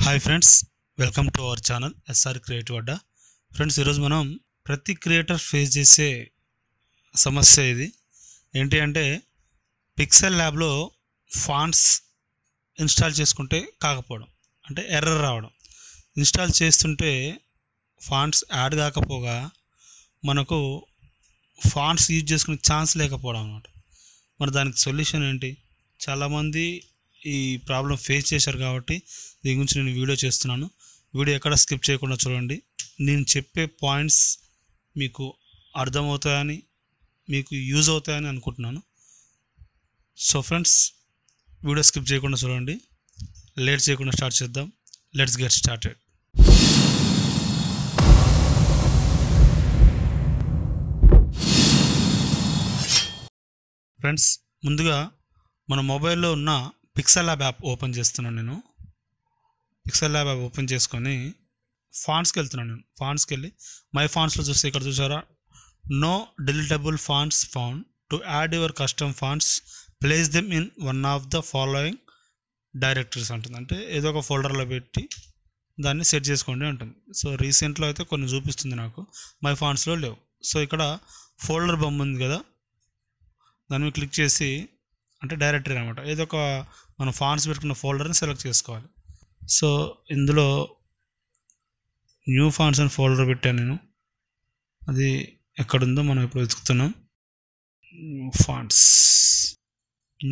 Hi friends, welcome to our channel SR creative Adda. Friends, ఈరోజు మనం ప్రతి క్రియేటర్ ఫేస్ చేసే సమస్య ఇది ఏంటి అంటే పిక్సెల్ ల్యాబ్లో ఫాంట్స్ ఇన్స్టాల్ చేసుకుంటే కాకపోవడం, అంటే ఎర్రర్ రావడం. ఇన్స్టాల్ చేస్తుంటే ఫాంట్స్ యాడ్ కాకపోగా మనకు ఫాంట్స్ యూజ్ చేసుకునే ఛాన్స్ లేకపోవడం అన్నమాట. మరి దానికి సొల్యూషన్ ఏంటి? చాలామంది ఈ ప్రాబ్లం ఫేస్ చేశారు కాబట్టి దీని గురించి నేను వీడియో చేస్తున్నాను. వీడియో ఎక్కడ స్కిప్ చేయకుండా చూడండి. నేను చెప్పే పాయింట్స్ మీకు అర్థమవుతాయని, మీకు యూజ్ అవుతాయని అనుకుంటున్నాను. సో ఫ్రెండ్స్, వీడియో స్కిప్ చేయకుండా చూడండి. లేట్ చేయకుండా స్టార్ట్ చేద్దాం. Let's get started. ఫ్రెండ్స్, ముందుగా మన మొబైల్లో ఉన్న పిక్సెల్ ల్యాబ్ యాప్ ఓపెన్ చేస్తున్నాను. నేను పిక్సెల్ ల్యాబ్ యాప్ ఓపెన్ చేసుకొని ఫాంట్స్కి వెళ్తున్నాను. నేను ఫాంట్స్కి వెళ్ళి మై ఫాంట్స్లో చూస్తే ఇక్కడ చూసారా, no deletable fonts found, to add your custom fonts place them in one of the following directories అంటుంది. అంటే ఏదో ఒక ఫోల్డర్లో పెట్టి దాన్ని సెట్ చేసుకోండి అంటుంది. సో రీసెంట్లో అయితే కొన్ని చూపిస్తుంది నాకు, మై ఫాంట్స్లో లేవు. సో ఇక్కడ ఫోల్డర్ బొమ్మ ఉంది కదా, దాని మీద క్లిక్ చేసి, అంటే డైరెక్టరీ అనమాట, ఏదో ఒక మనం ఫాంట్స్ పెట్టుకున్న ఫోల్డర్ని సెలెక్ట్ చేసుకోవాలి. సో ఇందులో న్యూ ఫాంట్స్ అని ఫోల్డర్ పెట్టాను నేను. అది ఎక్కడుందో మనం ఇప్పుడు వెతుకుతున్నాం.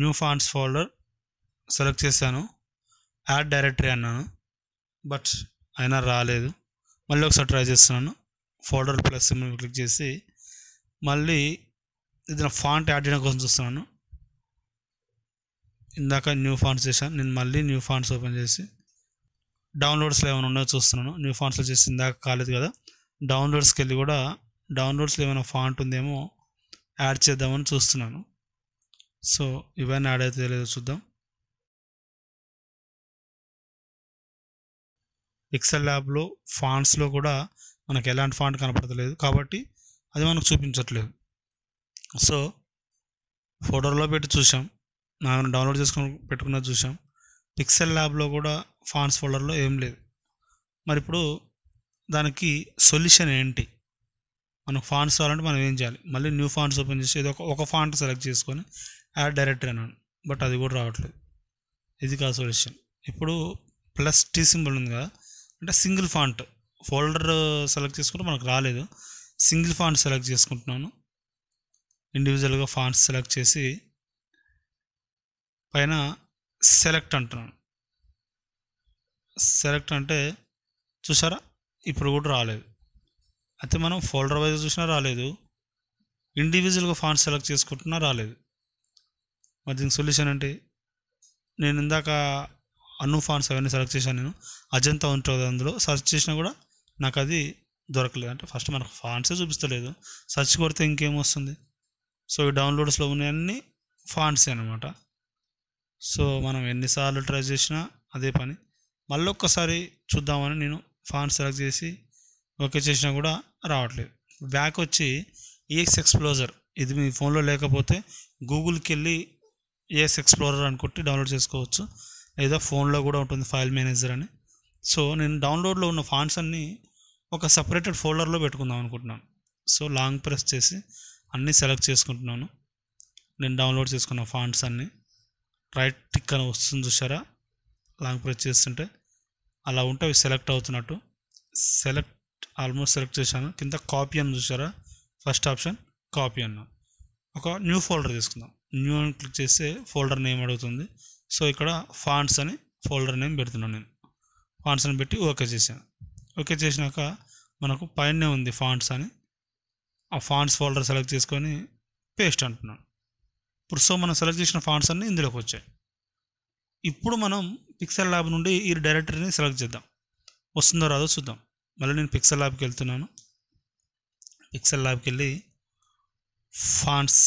న్యూ ఫాంట్స్ ఫోల్డర్ సెలెక్ట్ చేశాను. యాడ్ డైరెక్టరీ అన్నాను, బట్ అయినా రాలేదు. మళ్ళీ ఒకసారి ట్రై చేస్తున్నాను. ఫోల్డర్ ప్లస్ సింబల్ క్లిక్ చేసి మళ్ళీ ఇది నా ఫాంట్ యాడ్ చేయడం కోసం చూస్తున్నాను. ఇందాక న్యూ ఫాంట్స్ చేశాను. నేను మళ్ళీ న్యూ ఫాంట్స్ ఓపెన్ చేసి డౌన్లోడ్స్లో ఏమైనా ఉన్నాయో చూస్తున్నాను. న్యూ ఫాంట్స్లో చేసి ఇందాక కాలేదు కదా, డౌన్లోడ్స్కి వెళ్ళి కూడా డౌన్లోడ్స్లో ఏమైనా ఫాంట్ ఉందేమో యాడ్ చేద్దామని చూస్తున్నాను. సో ఇవన్నీ యాడ్ అయితే లేదో చూద్దాం. పిక్సెల్ ల్యాబ్లో ఫాంట్స్లో కూడా మనకు ఎలాంటి ఫాంట్ కనపడతలేదు కాబట్టి అది మనకు చూపించట్లేదు. సో ఫోటోలో పెట్టి చూసాం, మనం డౌన్లోడ్ చేసుకొని పెట్టుకున్నది చూసాం. పిక్సెల్ ల్యాబ్లో కూడా ఫాంట్స్ ఫోల్డర్లో ఏం లేదు. మరి ఇప్పుడు దానికి సొల్యూషన్ ఏంటి? మనకు ఫాంట్స్ కావాలంటే మనం ఏం చేయాలి? మళ్ళీ న్యూ ఫాంట్స్ ఓపెన్ చేసి ఏదో ఒక ఫాంట్ సెలెక్ట్ చేసుకొని యాడ్ డైరెక్టరీ అన్నాను, బట్ అది కూడా రావట్లేదు. ఇది కాదు సొల్యూషన్. ఇప్పుడు ప్లస్ టీ సింబల్ ఉంది కదా, అంటే సింగిల్ ఫాంట్ ఫోల్డర్ సెలెక్ట్ చేసుకుంటే మనకు రాలేదు. సింగిల్ ఫాంట్ సెలెక్ట్ చేసుకుంటున్నాను. ఇండివిజువల్గా ఫాంట్స్ సెలెక్ట్ చేసి పైన సెలెక్ట్ అంటున్నాను. సెలెక్ట్ అంటే చూసారా, ఇప్పుడు కూడా రాలేదు. అయితే మనం ఫోల్డర్ వైజ్ చూసినా రాలేదు, ఇండివిజువల్గా ఫాంట్స్ సెలెక్ట్ చేసుకుంటున్నా రాలేదు. మరి దీనికి సొల్యూషన్ ఏంటి? నేను ఇందాక అను ఫాంట్స్ అవన్నీ సెలెక్ట్ చేశాను. నేను అజంతా ఉంటుంది, అందులో సెర్చ్ చేసినా కూడా నాకు అది దొరకలేదు. అంటే ఫస్ట్ మనకు ఫాంట్సే చూపిస్తలేదు, సెర్చ్ కొడితే ఇంకేమొస్తుంది? సో ఈ డౌన్లోడ్స్లో ఉన్నాయన్నీ ఫాంట్సే అనమాట. సో మనం ఎన్నిసార్లు ట్రై చేసినా అదే పని. మళ్ళీ ఒక్కసారి చూద్దామని నేను ఫాంట్ సెలెక్ట్ చేసి ఓకే చేసినా కూడా రావట్లేదు. బ్యాక్ వచ్చి ఏఎక్స్ ఎక్స్ప్లోరర్, ఇది మీ ఫోన్లో లేకపోతే గూగుల్కి వెళ్ళి ఏఎక్స్ ఎక్స్ప్లోరర్ అని కొట్టి డౌన్లోడ్ చేసుకోవచ్చు, లేదా ఫోన్లో కూడా ఉంటుంది ఫైల్ మేనేజర్ అని. సో నేను డౌన్లోడ్లో ఉన్న ఫాంట్స్ అన్నీ ఒక సపరేటెడ్ ఫోల్డర్లో పెట్టుకుందాం అనుకుంటున్నాను. సో లాంగ్ ప్రెస్ చేసి అన్నీ సెలెక్ట్ చేసుకుంటున్నాను. నేను డౌన్లోడ్ చేసుకున్న ఫాంట్స్ అన్నీ రైట్ టిక్ అని వస్తుంది చూసారా, లాంగ్ ప్రెస్ చేస్తుంటే అలా ఉంటే అవి సెలెక్ట్ అవుతున్నట్టు. ఆల్మోస్ట్ సెలెక్ట్ చేశాను. కింద కాపీ అని చూసారా, ఫస్ట్ ఆప్షన్ కాపీ అన్నా. ఒక న్యూ ఫోల్డర్ తీసుకుందాం. న్యూ అని క్లిక్ చేస్తే ఫోల్డర్ నేమ్ అడుగుతుంది. సో ఇక్కడ ఫాంట్స్ అని ఫోల్డర్ నేమ్ పెడుతున్నాను. నేను ఫాంట్స్ అని పెట్టి ఓకే చేశాను. ఓకే చేసినాక మనకు పైనే ఉంది ఫాంట్స్ అని, ఆ ఫాంట్స్ ఫోల్డర్ సెలెక్ట్ చేసుకొని పేస్ట్ అంటున్నాను. ఇప్పుడు సో మనం సెలెక్ట్ చేసిన ఫాంట్స్ అన్నీ ఇందులోకి వచ్చాయి. ఇప్పుడు మనం పిక్సెల్ ల్యాబ్ నుండి ఈ డైరెక్టరీని సెలెక్ట్ చేద్దాం, వస్తుందో రాదో చూద్దాం. మళ్ళీ నేను పిక్సెల్ ల్యాబ్కి వెళ్తున్నాను. పిక్సెల్ ల్యాబ్కి వెళ్ళి ఫాంట్స్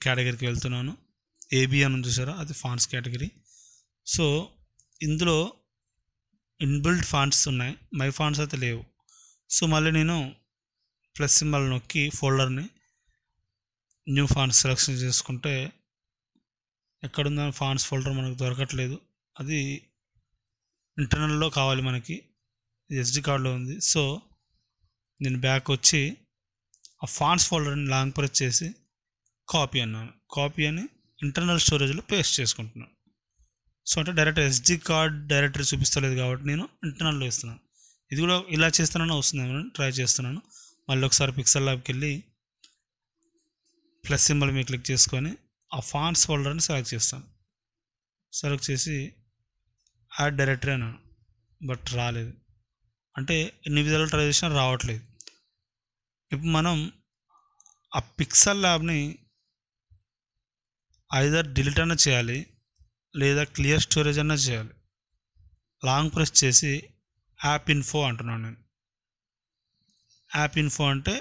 కేటగిరీకి వెళ్తున్నాను. ఏబి అని చూసారా, అది ఫాంట్స్ కేటగిరీ. సో ఇందులో ఇన్బిల్ట్ ఫాంట్స్ ఉన్నాయి, మై ఫాంట్స్ అయితే లేవు. సో మళ్ళీ నేను ప్లస్ సింబల్ నొక్కి ఫోల్డర్ని న్యూ ఫాంట్స్ సెలెక్షన్ చేసుకుంటే ఎక్కడుందని ఫాంట్స్ ఫోల్డర్ మనకు దొరకట్లేదు. అది ఇంటర్నల్లో కావాలి మనకి, ఎస్డి కార్డులో ఉంది. సో నేను బ్యాక్ వచ్చి ఆ ఫాంట్స్ ఫోల్డర్ని లాంగ్ ప్రెస్ చేసి కాపీ అన్నాను. కాపీ అని ఇంటర్నల్ స్టోరేజ్లో పేస్ట్ చేసుకుంటున్నాను. సో అంటే డైరెక్ట్ ఎస్డి కార్డ్ డైరెక్టరీ చూపిస్తలేదు కాబట్టి నేను ఇంటర్నల్లో ఇస్తున్నాను. ఇది కూడా ఇలా చేస్తానని వస్తుంది, ట్రై చేస్తున్నాను. మళ్ళీ ఒకసారి పిక్సెల్ ల్యాబ్కి వెళ్ళి ప్లస్ సింబల్ మీద క్లిక్ చేసుకొని ఆ ఫాంట్స్ ఫోల్డర్ని సెలెక్ట్ చేస్తాను. సెలెక్ట్ చేసి యాడ్ డైరెక్టరీ అన్నాను, బట్ రాలేదు. అంటే ఎన్ని విధాలు ట్రై చేసినా రావట్లేదు. ఇప్పుడు మనం ఆ పిక్సెల్ ల్యాబ్ని ఐదర్ డిలీట్ అన్నా చేయాలి, లేదా క్లియర్ స్టోరేజ్ అన్నా చేయాలి. లాంగ్ ప్రెస్ చేసి యాప్ ఇన్ఫో అంటున్నాను నేను. యాప్ ఇన్ఫో అంటే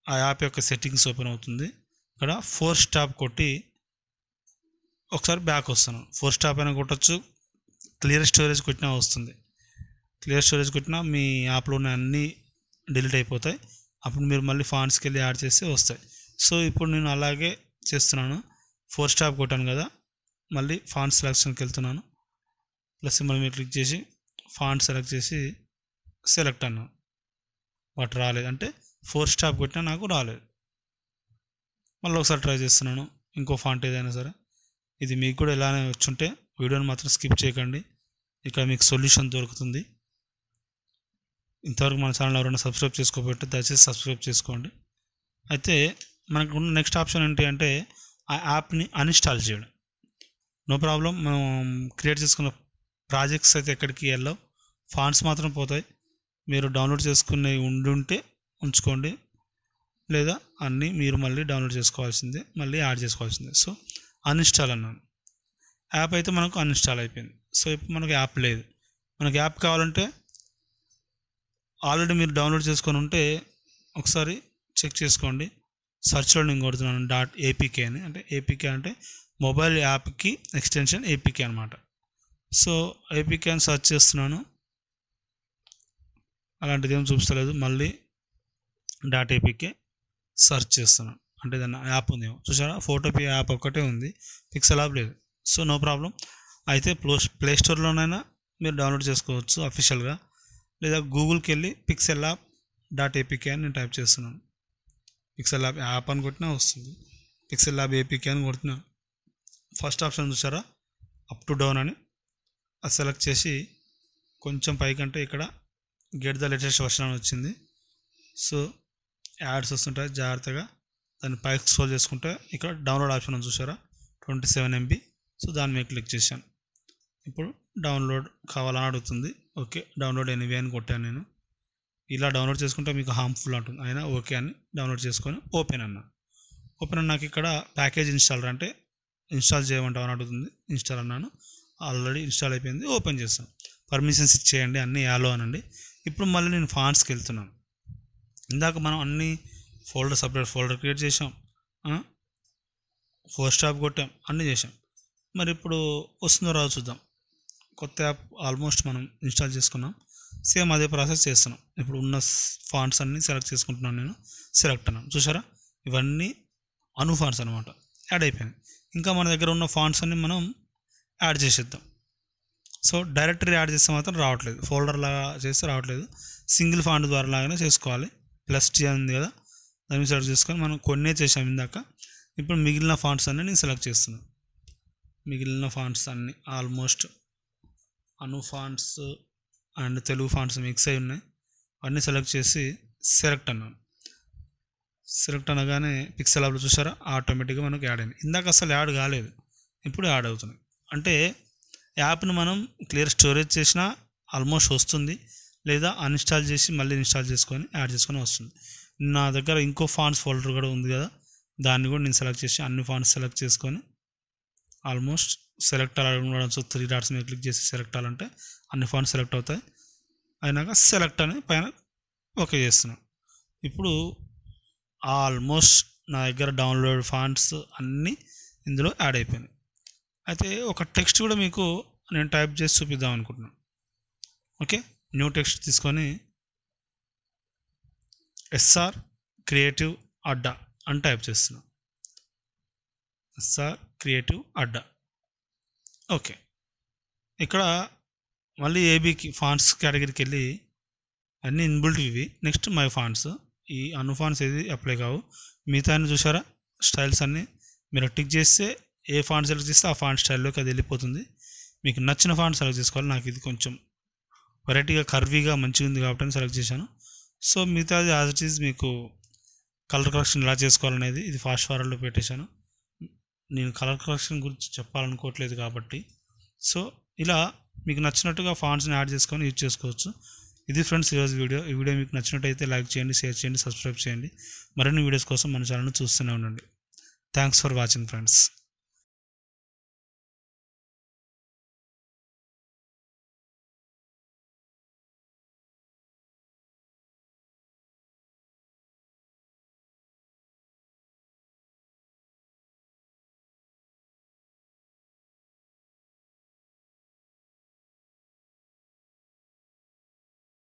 ఆ యాప్ యొక్క సెట్టింగ్స్ ఓపెన్ అవుతుంది. ఇక్కడ 4 స్టాప్ కొట్టి ఒకసారి బ్యాక్ వస్తాను. 4 స్టాప్ అయినా కొట్టచ్చు, క్లియర్ స్టోరేజ్ కొట్టినా వస్తుంది. క్లియర్ స్టోరేజ్ కొట్టినా మీ యాప్లో ఉన్న అన్నీ డిలీట్ అయిపోతాయి. అప్పుడు మీరు మళ్ళీ ఫాంట్స్కి వెళ్ళి యాడ్ చేస్తే వస్తాయి. సో ఇప్పుడు నేను అలాగే చేస్తున్నాను. 4 స్టాప్ కొట్టాను కదా, మళ్ళీ ఫాంట్ సెలెక్షన్కి వెళ్తున్నాను. ప్లస్ సింబల్ మీద క్లిక్ చేసి ఫాంట్ సెలెక్ట్ చేసి సెలెక్ట్ అన్నాను, బట్ రాలేదు. అంటే 4 స్టాప్ కొట్టినా నాకు రాలేదు. మళ్ళీ ఒకసారి ట్రై చేస్తున్నాను, ఇంకో ఫాంట్ ఏదైనా సరే. ఇది మీకు కూడా ఇలానే వచ్చుంటే వీడియోని మాత్రం స్కిప్ చేయకండి, ఇక్కడ మీకు సొల్యూషన్ దొరుకుతుంది. ఇంతవరకు మన ఛానల్ ఎవరైనా సబ్స్క్రైబ్ చేసుకోకపోతే దయచేసి సబ్స్క్రైబ్ చేసుకోండి. అయితే మనకు ఉన్న నెక్స్ట్ ఆప్షన్ ఏంటి అంటే ఆ యాప్ని అన్ఇన్స్టాల్ చేయడం. నో ప్రాబ్లం, మనం క్రియేట్ చేసుకున్న ప్రాజెక్ట్స్ అయితే ఎక్కడికి వెళ్ళవు, ఫాంట్స్ మాత్రం పోతాయి. మీరు డౌన్లోడ్ చేసుకునే ఉంటే ఉంచుకోండి, లేదా అన్నీ మీరు మళ్ళీ డౌన్లోడ్ చేసుకోవాల్సిందే, మళ్ళీ యాడ్ చేసుకోవాల్సిందే. సో అన్ఇన్స్టాల్ అన్నాను. యాప్ అయితే మనకు అన్ఇన్స్టాల్ అయిపోయింది. సో ఇప్పుడు మనకు యాప్ లేదు. మనకు యాప్ కావాలంటే ఆల్రెడీ మీరు డౌన్లోడ్ చేసుకొని ఉంటే ఒకసారి చెక్ చేసుకోండి. సర్చ్లో నేను కొడుతున్నాను .apk అని. అంటే ఏపీకే అంటే మొబైల్ యాప్కి ఎక్స్టెన్షన్ ఏపీకే అనమాట. సో ఏపీకే అని సెర్చ్ చేస్తున్నాను, అలాంటిది ఏం చూపిస్తలేదు. మళ్ళీ .apk సెర్చ్ చేస్తున్నాను, అంటే ఏదన్నా యాప్ ఉందేమో. చూసారా, ఫోటోపీ యాప్ ఒక్కటే ఉంది, పిక్సెల్ యాప్ లేదు. So no problem. అయితే ప్లే స్టోర్లోనైనా మీరు డౌన్లోడ్ చేసుకోవచ్చు అఫీషియల్గా, లేదా గూగుల్కి వెళ్ళి పిక్సెల్ యాప్ .apk అని నేను టైప్ చేస్తున్నాను. పిక్సెల్ యాప్ యాప్ అని కొట్టినా వస్తుంది, పిక్సెల్ యాప్ ఏపీకే అని కొట్టినా. ఫస్ట్ ఆప్షన్ చూసారా, అప్ టు డౌన్ అని, అది సెలెక్ట్ చేసి కొంచెం పైకంటే ఇక్కడ గెట్ ద లేటెస్ట్ వర్షన్ అని వచ్చింది. సో యాడ్స్ వస్తుంటాయి, జాగ్రత్తగా దాన్ని పైకి స్క్రోల్ చేసుకుంటే ఇక్కడ డౌన్లోడ్ ఆప్షన్ అని చూసారా, 27 MB. సో దాని మీద క్లిక్ చేశాను. ఇప్పుడు డౌన్లోడ్ కావాలని అడుగుతుంది. ఓకే, డౌన్లోడ్ ఎనీవే అని కొట్టాను నేను. ఇలా డౌన్లోడ్ చేసుకుంటే మీకు హార్మ్ఫుల్ అంటుంది, అయినా ఓకే అని డౌన్లోడ్ చేసుకొని ఓపెన్ అన్నా. ఓపెన్ అన్నాక ఇక్కడ ప్యాకేజ్ ఇన్స్టాలర్ అంటే ఇన్స్టాల్ చేయమంటామని అడుగుతుంది. ఇన్స్టాల్ అన్నాను, ఆల్రెడీ ఇన్స్టాల్ అయిపోయింది. ఓపెన్ చేస్తాను, పర్మిషన్స్ ఇచ్చేయండి, అన్నీ యాలో అనండి. ఇప్పుడు మళ్ళీ నేను ఫాంట్స్కి వెళ్తున్నాను. ఇందాక మనం అన్ని సపరేట్ ఫోల్డర్ క్రియేట్ చేసాం, 4 స్టాప్ కొట్టాం, అన్నీ చేసాం. మరి ఇప్పుడు వస్తుందో రాదు చూద్దాం. కొత్త యాప్ ఆల్మోస్ట్ మనం ఇన్స్టాల్ చేసుకున్నాం, సేమ్ అదే ప్రాసెస్ చేస్తున్నాం. ఇప్పుడు ఉన్న ఫాంట్స్ అన్నీ సెలెక్ట్ చేసుకుంటున్నాను నేను. సెలెక్ట్ అన్నాను, చూసారా, ఇవన్నీ అను ఫాంట్స్ అనమాట, యాడ్ అయిపోయినాయి. ఇంకా మన దగ్గర ఉన్న ఫాంట్స్ అన్ని మనం యాడ్ చేసేద్దాం. సో డైరెక్టరీ యాడ్ చేస్తే మాత్రం రావట్లేదు, ఫోల్డర్ లాగా చేస్తే రావట్లేదు. సింగిల్ ఫాంట్ ద్వారా లాగానే చేసుకోవాలి. +T ఉంది కదా, దాన్ని సెలెక్ట్ చేసుకొని మనం కొన్నే చేసాం ఇందాక. ఇప్పుడు మిగిలిన ఫాంట్స్ అన్నీ నేను సెలెక్ట్ చేస్తున్నాను. మిగిలిన ఫాంట్స్ అన్నీ almost Anu fonts and Telugu fonts mix అయి ఉన్నాయి. అన్నీ సెలెక్ట్ చేసి సెలెక్ట్ అన్నాను. సెలెక్ట్ అనగానే పిక్సెల్ యాప్లో చూసారా, ఆటోమేటిక్గా మనకు యాడ్ అయింది. ఇందాక అసలు యాడ్ కాలేదు, ఇప్పుడు యాడ్ అవుతున్నాయి. అంటే యాప్ని మనం క్లియర్ స్టోరేజ్ చేసినా ఆల్మోస్ట్ వస్తుంది, లేదా అన్ఇన్స్టాల్ చేసి మళ్ళీ ఇన్స్టాల్ చేసుకొని యాడ్ చేసుకొని వస్తుంది. నా దగ్గర ఇంకో ఫాంట్స్ ఫోల్డర్ కూడా ఉంది కదా, దాన్ని కూడా నేను సెలెక్ట్ చేసి అన్ని ఫాంట్స్ సెలెక్ట్ చేసుకొని ఆల్మోస్ట్ సెలెక్ట్ అవ్వడం. సో 3 డాట్స్ మీద క్లిక్ చేసి సెలెక్ట్ అవ్వాలంటే అన్ని ఫాంట్స్ సెలెక్ట్ అవుతాయి. అయినాక సెలెక్ట్ అని పైన ఓకే చేస్తున్నాను. ఇప్పుడు ఆల్మోస్ట్ నా దగ్గర డౌన్లోడ్ ఫాంట్స్ అన్నీ ఇందులో యాడ్ అయిపోయినాయి. అయితే ఒక టెక్స్ట్ కూడా మీకు నేను టైప్ చేసి చూపిద్దాం అనుకుంటున్నాను. ఓకే, న్యూ టెక్స్ట్ తీసుకొని SR క్రియేటివ్ అడ్డా అని టైప్ చేస్తున్నాను. SR క్రియేటివ్ అడ్డా. ఓకే, ఇక్కడ మళ్ళీ ఏబీకి ఫాంట్స్ కేటగిరీకి వెళ్ళి అన్నీ ఇన్బిల్ట్ ఇవి. నెక్స్ట్ మై ఫాంట్స్, ఈ అను ఫాంట్స్ ఏది అప్లై కావు. మిగతా అన్ని చూసారా స్టైల్స్ అన్నీ మీరు టిక్ చేస్తే ఏ ఫాంట్ సెలెక్ట్ చేస్తే ఆ ఫాంట్ స్టైల్లోకి అది వెళ్ళిపోతుంది. మీకు నచ్చిన ఫాంట్ సెలెక్ట్ చేసుకోవాలి. నాకు ఇది కొంచెం వెరైటీగా కర్వీగా మంచిగా ఉంది కాబట్టి సెలెక్ట్ చేశాను. సో మిగతాది యాజ్ ఇట్ ఈజ్ మీకు కలర్ కరెక్షన్ ఎలా చేసుకోవాలనేది ఇది ఫాస్ట్ ఫార్వర్డ్లో పెట్టేశాను. నేను కలర్ కరెక్షన్ గురించి చెప్పాలనుకోవట్లేదు కాబట్టి. సో ఇలా మీకు నచ్చినట్టుగా ఫాంట్స్ని యాడ్ చేసుకొని యూజ్ చేసుకోవచ్చు. ఇది ఫ్రెండ్స్ ఈరోజు వీడియో. ఈ వీడియో మీకు నచ్చినట్టయితే లైక్ చేయండి, షేర్ చేయండి, సబ్స్క్రైబ్ చేయండి. మరిన్ని వీడియోస్ కోసం మన ఛానల్ని చూస్తూనే ఉండండి. Thanks for watching friends.